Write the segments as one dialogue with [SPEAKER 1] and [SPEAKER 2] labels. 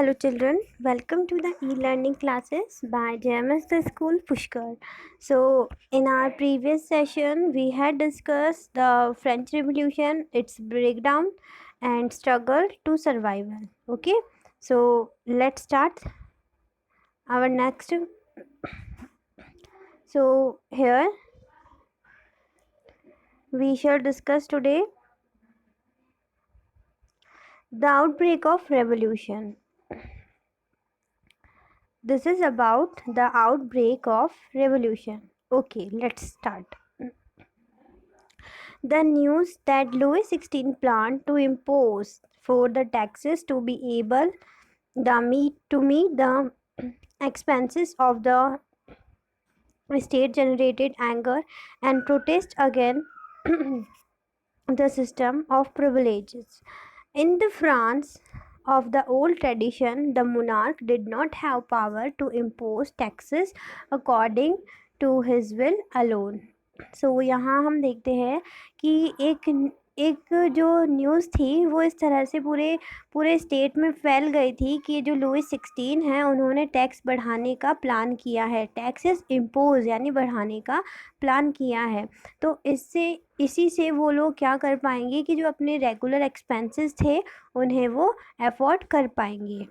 [SPEAKER 1] Hello children, welcome to the e-learning classes by JMS the School Pushkar. So in our previous session we had discussed the French Revolution, its breakdown and struggle to survival. Okay, so let's start our next. So here we shall discuss today the outbreak of revolution. This is about the outbreak of revolution. Okay, let's start. The news that Louis XVI planned to impose for the taxes to be able to meet the expenses of the state generated anger and protest against the system of privileges. In the France of the old tradition, the monarch did not have power to impose taxes according to his will alone. So यहाँ हम देखते हैं कि एक जो news थी वो इस तरह से पूरे स्टेट में फैल गई थी कि जो लुई 16 है उन्होंने टैक्स बढ़ाने का प्लान किया है, टैक्सेस इम्पोज यानी बढ़ाने का प्लान किया है। तो इसी से वो लोग क्या कर पाएंगे कि जो अपने रेगुलर एक्सपेंसेस थे उन्हें वो अफोर्ड कर पाएंगे।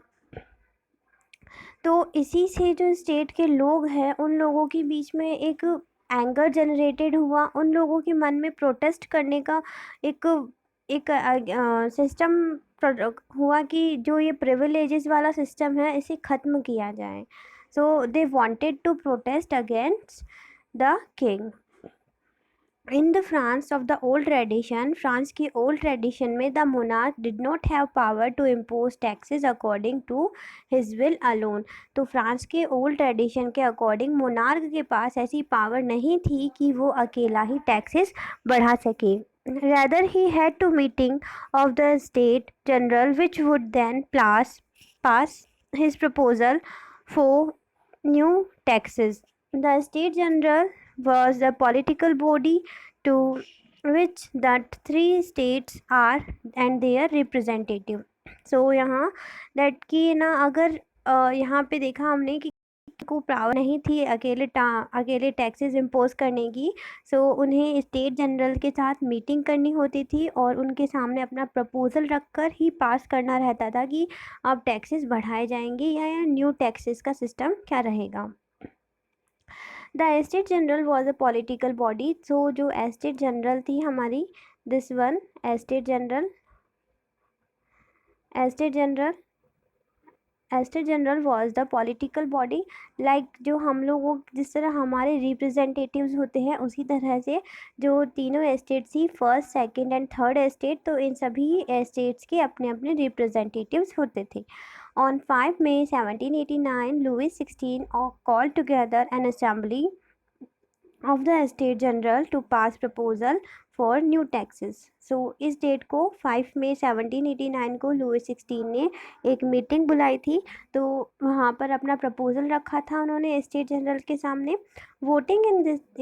[SPEAKER 1] तो इसी से जो स्टेट के लोग हैं उन लोगों के बीच में एक एंगर जनरेटेड हुआ, उन लोगों के मन में प्रोटेस्ट करने का एक सिस्टम हुआ कि जो ये प्रिविलेजेस वाला सिस्टम है इसे ख़त्म किया जाए। So they wanted to protest against the king. In the France of the old tradition, France की ओल्ड ट्रेडिशन में the monarch did not have power to impose taxes according to his will alone. तो France के old tradition के according monarch के पास ऐसी power नहीं थी कि वो अकेला ही टैक्सेस बढ़ा सके। Rather he had to meeting of the state general which would then pass his proposal for new taxes. The state general was the political body to which that three states are and their representative. So यहाँ that कि ना अगर यहाँ पे देखा हमने कि को पावर नहीं थी अकेले टैक्सेस इम्पोज करने की। सो उन्हें स्टेट जनरल के साथ मीटिंग करनी होती थी और उनके सामने अपना प्रपोजल रखकर ही पास करना रहता था कि अब टैक्सेस बढ़ाए जाएंगे या न्यू टैक्सेस का सिस्टम क्या रहेगा। The estate general was a political body. So जो एस्टेट जनरल थी हमारी, this one estate general was the political body. Like जो हम लोगों जिस तरह हमारे रिप्रेजेंटेटिव्स होते हैं उसी तरह से जो तीनों एस्टेट थी, first second and third estate, तो इन सभी एस्टेट्स के अपने अपने रिप्रेजेंटेटिव्स होते थे। On 5 May 1789, Louis XVI called together an assembly of the Estate General to pass proposal for new taxes. So इस डेट को 5 मई 1789 को लुई 16 ने एक मीटिंग बुलाई थी, तो वहाँ पर अपना प्रपोजल रखा था उन्होंने एस्टेट जनरल के सामने। Voting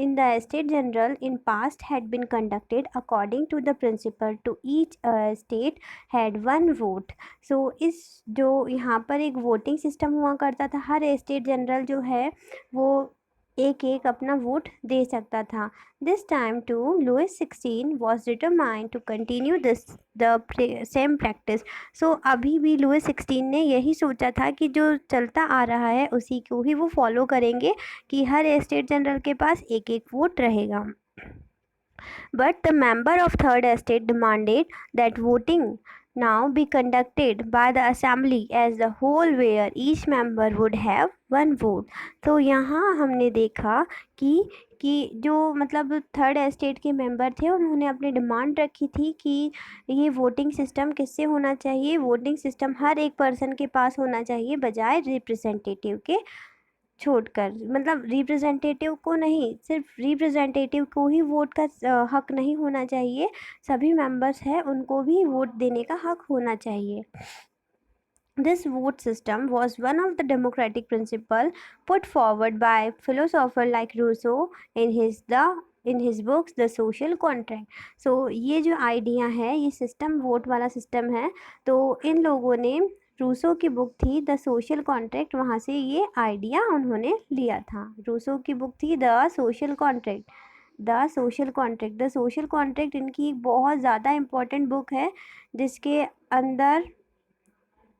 [SPEAKER 1] in the Estate General in past had been conducted according to the principle to each state had one vote. So इस जो यहाँ पर एक वोटिंग सिस्टम हुआ करता था, हर एस्टेट जनरल जो है वो एक अपना वोट दे सकता था। This time too Louis 16 was determined to continue the same practice. So अभी भी लुईस 16 ने यही सोचा था कि जो चलता आ रहा है उसी को ही वो फॉलो करेंगे कि हर एस्टेट जनरल के पास एक वोट रहेगा। But the member of third estate demanded that voting now be conducted by the assembly as the whole where each member would have one vote. तो यहाँ हमने देखा कि जो मतलब थर्ड एस्टेट के मेंबर थे उन्होंने अपनी डिमांड रखी थी कि ये वोटिंग सिस्टम किससे होना चाहिए, वोटिंग सिस्टम हर एक पर्सन के पास होना चाहिए बजाय रिप्रेजेंटेटिव के छोड़कर, मतलब रिप्रेजेंटेटिव को नहीं, सिर्फ रिप्रेजेंटेटिव को ही वोट का हक नहीं होना चाहिए, सभी मेंबर्स हैं उनको भी वोट देने का हक होना चाहिए। This vote system was one of the democratic principles put forward by philosophers like Rousseau in his books The Social Contract. So ये जो आइडिया है, ये सिस्टम वोट वाला सिस्टम है, तो इन लोगों ने रूसो की बुक थी द सोशल कॉन्ट्रैक्ट, वहाँ से ये आइडिया उन्होंने लिया था। रूसो की बुक थी the social contract. The social contract इनकी एक बहुत ज़्यादा इम्पोर्टेंट बुक है, जिसके अंदर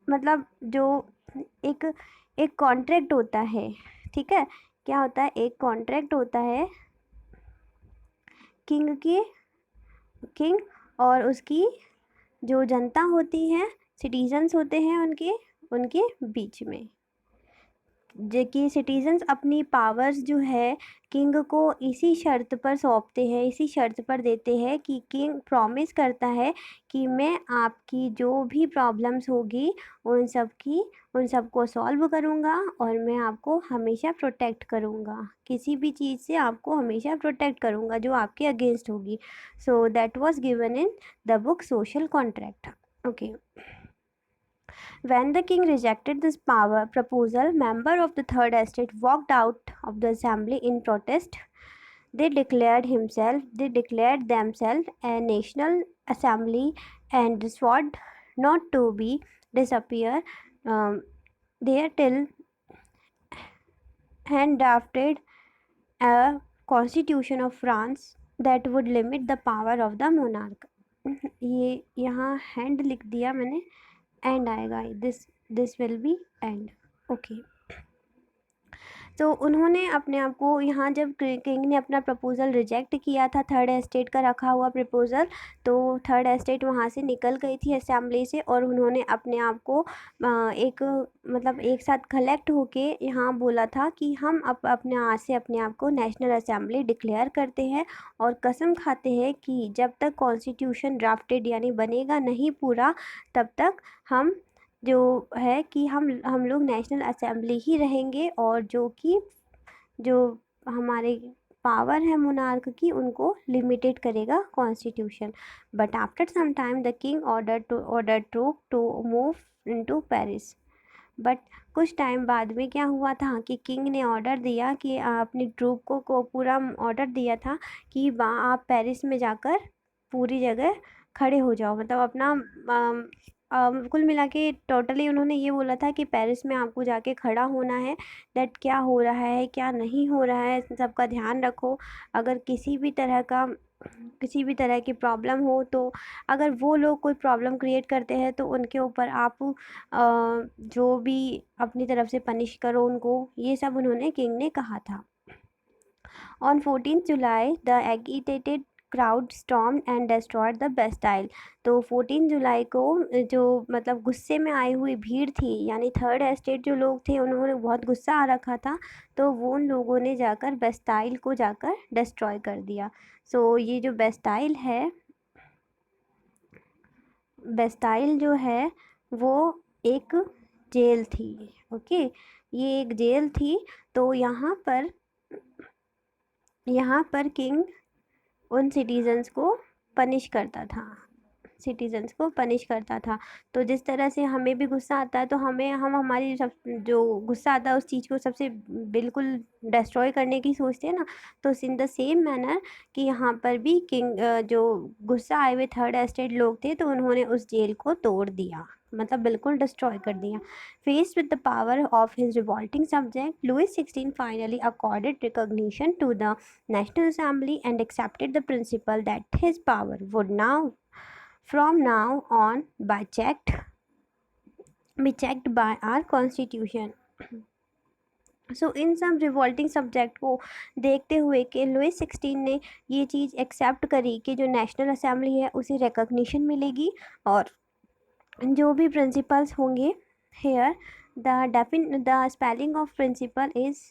[SPEAKER 1] मतलब जो एक एक कॉन्ट्रैक्ट होता है, ठीक है, क्या होता है, एक कॉन्ट्रैक्ट होता है किंग और उसकी जो जनता होती है, सिटीजन्स होते हैं उनके उनके बीच में, जो कि सिटीजन्स अपनी पावर्स जो है किंग को इसी शर्त पर सौंपते हैं, इसी शर्त पर देते हैं कि किंग प्रॉमिस करता है कि मैं आपकी जो भी प्रॉब्लम्स होगी उन सब को सॉल्व करूँगा और मैं आपको हमेशा प्रोटेक्ट करूँगा, किसी भी चीज़ से आपको हमेशा प्रोटेक्ट करूँगा जो आपके अगेंस्ट होगी। So that was given in the book social contract. Okay. When the king rejected this power proposal, members of the Third Estate walked out of the assembly in protest. They declared themselves a national assembly and swore not to be disappear there till and drafted a constitution of France that would limit the power of the monarch. ये यहाँ hand लिख दिया मैंने, and आएगा, this will be and. Okay. तो उन्होंने अपने आप को यहाँ, जब किंग ने अपना प्रपोज़ल रिजेक्ट किया था, थर्ड एस्टेट का रखा हुआ प्रपोज़ल, तो थर्ड एस्टेट वहाँ से निकल गई थी असेंबली से, और उन्होंने अपने आप को एक मतलब एक साथ कलेक्ट होके यहाँ बोला था कि हम अपने आज से अपने आप को नेशनल असेंबली डिक्लेयर करते हैं और कसम खाते हैं कि जब तक कॉन्स्टिट्यूशन ड्राफ्टेड यानी बनेगा नहीं पूरा, तब तक हम जो है कि हम लोग नेशनल असेंबली ही रहेंगे, और जो हमारे पावर है मोनार्क की उनको लिमिटेड करेगा constitution. But after some time the king order troop to move into Paris. But कुछ टाइम बाद में क्या हुआ था कि किंग ने ऑर्डर दिया कि अपनी ट्रूप को पूरा ऑर्डर दिया था कि आप पेरिस में जाकर पूरी जगह खड़े हो जाओ, मतलब अपना कुल मिला के टोटली उन्होंने ये बोला था कि पेरिस में आपको जाके खड़ा होना है, दैट क्या हो रहा है क्या नहीं हो रहा है सबका ध्यान रखो। अगर किसी भी तरह की प्रॉब्लम हो, तो अगर वो लोग कोई प्रॉब्लम क्रिएट करते हैं तो उनके ऊपर आप जो भी अपनी तरफ से पनिश करो उनको, ये सब उन्होंने किंग ने कहा था। On 14th July, the agitated crowd stormed and destroyed the Bastille. तो 14 जुलाई को जो मतलब गुस्से में आई हुई भीड़ थी, यानी थर्ड एस्टेट जो लोग थे उन्होंने बहुत गुस्सा आ रखा था, तो वो उन लोगों ने जाकर बेस्टाइल को जाकर डिस्ट्रॉय कर दिया। सो ये जो बेस्टाइल जो है वो एक जेल थी। ओके, ये एक जेल थी। तो यहाँ पर किंग उन सिटीजन्स को पनिश करता था। तो जिस तरह से हमें भी गुस्सा आता है, तो हम हमारी सब जो गुस्सा आता है उस चीज़ को सबसे बिल्कुल डिस्ट्रॉय करने की सोचते हैं ना। तो इन द सेम मैनर कि यहाँ पर भी किंग जो गुस्सा आए हुए थर्ड एस्टेट लोग थे, तो उन्होंने उस जेल को तोड़ दिया, मतलब बिल्कुल डिस्ट्रॉय कर दिया। Faced with the power of his revolting subject, Louis XVI finally accorded recognition to the National Assembly and accepted the principle that his power would from now on, be checked by our Constitution. सो इन सब revolting subject को देखते हुए कि Louis 16 ने ये चीज़ accept करी कि जो नेशनल असेंबली है उसे रिकॉग्निशन मिलेगी, और जो भी प्रिंसिपल्स होंगे here the spelling of principle is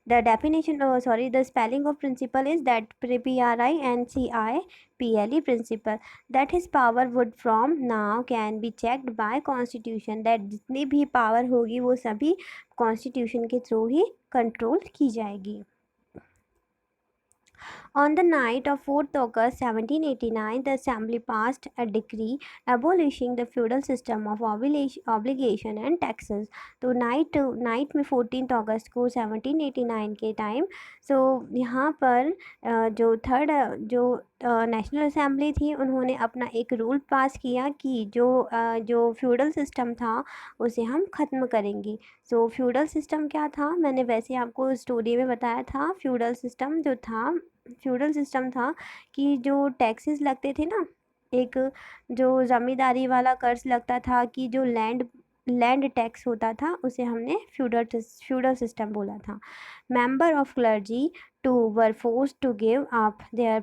[SPEAKER 1] PRINCIPLE. The spelling of principle is that PRINCIPLE principle, that his power would from now can be checked by constitution, that जितनी भी power होगी वो सभी कॉन्स्टिट्यूशन के थ्रू ही control की जाएगी। On the night of 4th August 1789, the Assembly passed a decree abolishing the feudal system of obligation and taxes. तो night में 14 अगस्त को 1789 के टाइम यहाँ पर जो थर्ड जो नेशनल असेंबली थी उन्होंने अपना एक रूल पास किया कि जो फ्यूडल सिस्टम था उसे हम ख़त्म करेंगे. फ्यूडल सिस्टम क्या था, मैंने वैसे आपको स्टोरी में बताया था. फ्यूडल सिस्टम था कि जो टैक्सेस लगते थे ना, एक जो ज़मींदारी वाला कर्ज लगता था, कि जो लैंड टैक्स होता था, उसे हमने फ्यूडल सिस्टम बोला था. Member of clergy too were forced to give up their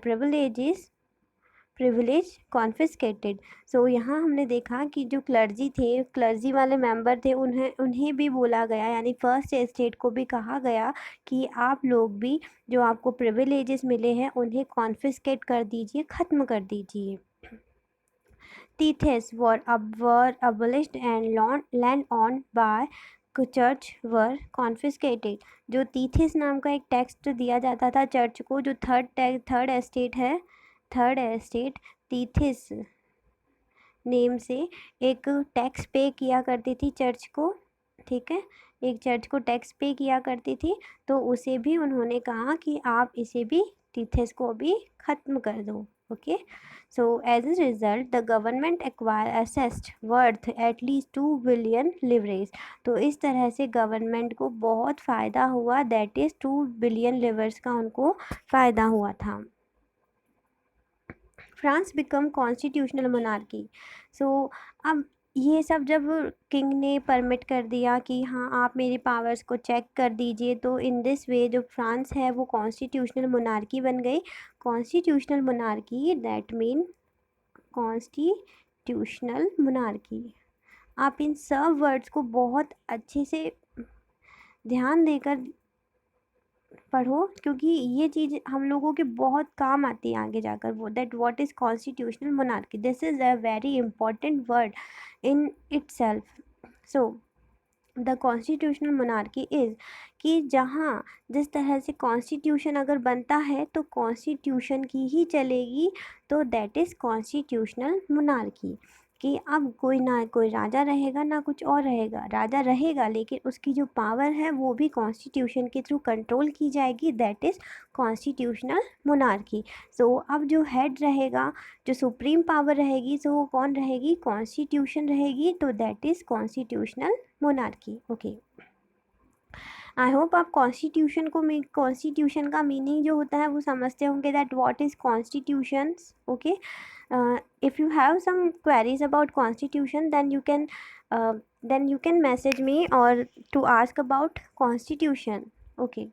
[SPEAKER 1] privilege confiscated. यहाँ हमने देखा कि जो क्लर्जी वाले मेंबर थे, उन्हें भी बोला गया, यानी फर्स्ट एस्टेट को भी कहा गया कि आप लोग भी जो आपको प्रिविलेजेस मिले हैं उन्हें कॉन्फिस्केट कर दीजिए, ख़त्म कर दीजिए. Tithes were abolished and land owned by church were confiscated. जो तीथिस नाम का एक टैक्स दिया जाता था चर्च को, जो थर्ड एस्टेट तीथिस नेम से एक टैक्स पे किया करती थी चर्च को. ठीक है, एक चर्च को टैक्स पे किया करती थी, तो उसे भी उन्होंने कहा कि आप इसे भी तीथिस को भी ख़त्म कर दो. Okay, as a result the government assessed worth at least 2 billion livres. तो इस तरह से गवर्नमेंट को बहुत फ़ायदा हुआ, दैट इज़ 2 बिलियन लिवर्स का उनको फ़ायदा हुआ था. France become constitutional monarchy. अब ये सब जब किंग ने परमिट कर दिया कि हाँ आप मेरी पावर्स को चेक कर दीजिए, तो इन दिस वे जो फ्रांस है वो कॉन्स्टिट्यूशनल मोनार्की बन गई. Constitutional monarchy that mean constitutional monarchy. आप इन सब वर्ड्स को बहुत अच्छे से ध्यान देकर पढ़ो, क्योंकि ये चीज़ हम लोगों के बहुत काम आती है आगे जाकर. What is constitutional monarchy, this is a very important word in itself. The constitutional monarchy is कि जहाँ जिस तरह से कॉन्स्टिट्यूशन अगर बनता है तो कॉन्स्टिट्यूशन की ही चलेगी, तो दैट इज़ कॉन्स्टिट्यूशनल मोनार्की. कि अब कोई राजा रहेगा ना कुछ और रहेगा. राजा रहेगा लेकिन उसकी जो पावर है वो भी कॉन्स्टिट्यूशन के थ्रू कंट्रोल की जाएगी, दैट इज़ कॉन्स्टिट्यूशनल मोनार्की. अब जो हेड रहेगा, जो सुप्रीम पावर रहेगी, वो कौन रहेगी, कॉन्स्टिट्यूशन रहेगी, तो that is constitutional monarchy. Okay, I hope आप कॉन्स्टिट्यूशन का मीनिंग जो होता है वो समझते होंगे, that what is constitution. Okay, if you have some queries about constitution, then you can message me or to ask about constitution. Okay,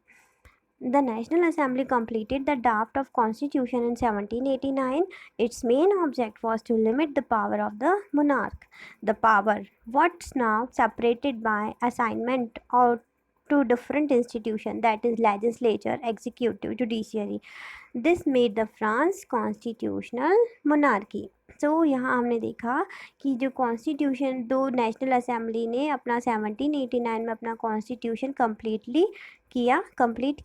[SPEAKER 1] the National Assembly completed the draft of constitution in 1789. Its main object was to limit the power of the monarch. The power what's now separated by assignment or to different institutions, that is legislature, executive, judiciary. This made the France constitutional monarchy. यहाँ हमने देखा कि जो constitution दो national assembly ने अपना 1789 में अपना कॉन्स्टिट्यूशन कंप्लीट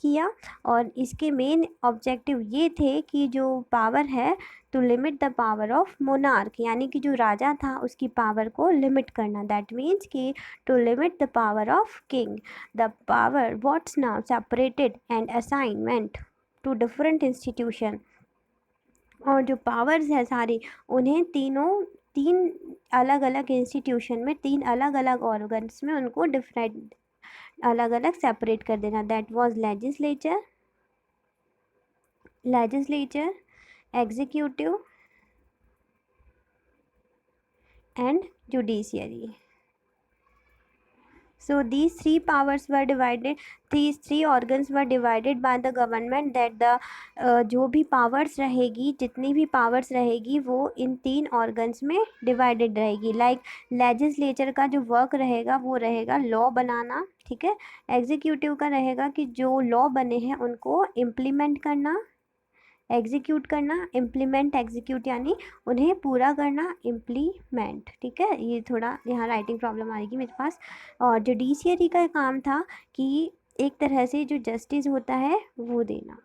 [SPEAKER 1] किया, और इसके मेन ऑब्जेक्टिव ये थे कि जो पावर है to limit the power of monarch, यानी कि जो राजा था उसकी पावर को लिमिट करना. दैट मीन्स कि to limit the power of king. The power what's now separated and assignment to different institution. और जो पावर्स है सारी, उन्हें तीन अलग अलग इंस्टीट्यूशन में, तीन अलग अलग ऑर्गन्स में उनको डिफरेंट अलग अलग सेपरेट कर देना. That was legislature, executive and judiciary. So these three powers were divided, these three organs were divided by the government, that the जो भी powers रहेगी, जितनी भी powers रहेगी, वो इन तीन organs में divided रहेगी. लाइक लेजिस्लेचर का जो वर्क रहेगा वो रहेगा लॉ बनाना. ठीक है, एग्जीक्यूटिव का रहेगा कि जो लॉ बने हैं उनको इम्प्लीमेंट करना, एग्जीक्यूट करना, इम्प्लीमेंट, एग्जीक्यूट यानी उन्हें पूरा करना, इम्प्लीमेंट. ठीक है, ये थोड़ा यहाँ राइटिंग प्रॉब्लम आएगी मेरे पास. और जुडिशियरी का काम था कि एक तरह से जो जस्टिस होता है वो देना.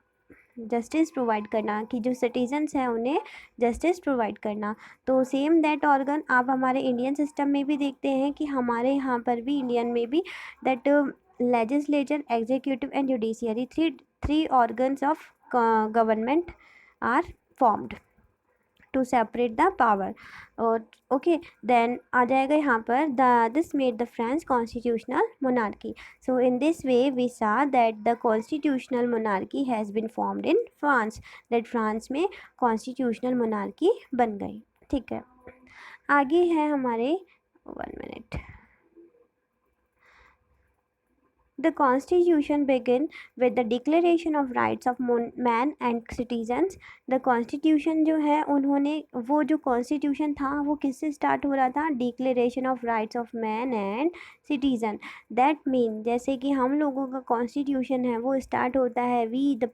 [SPEAKER 1] जस्टिस प्रोवाइड करना, कि जो सिटीजन्स हैं उन्हें जस्टिस प्रोवाइड करना। तो सेम दैट ऑर्गन आप हमारे इंडियन सिस्टम में भी देखते हैं कि हमारे यहाँ पर भी इंडियन में भी that legislature, executive and judiciary, three organs of government are formed to separate the power. और ओके, देन आ जाएगा यहाँ पर this made the French constitutional monarchy. So in this way we saw that the constitutional monarchy has been formed in France, that France में constitutional monarchy बन गई। ठीक है, आगे है हमारे 1 minute. The Constitution began with the Declaration of Rights of Man and Citizens। The Constitution जो है उन्होंने, वो जो Constitution था वो किससे स्टार्ट हो रहा था? Declaration of Rights of Man and Citizen। That mean जैसे कि हम लोगों का Constitution है वो स्टार्ट होता है we the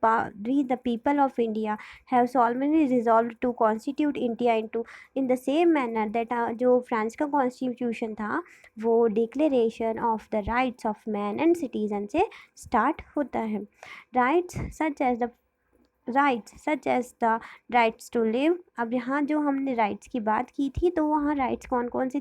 [SPEAKER 1] people of India have solemnly resolved to constitute India into in the same manner that जो फ्रांस का Constitution था वो declaration of the rights of man and citizen से स्टार्ट होता है। Rights such as the rights to live. अब यहाँ जो हमने राइट्स की बात की थी तो वहाँ राइट्स कौन कौन से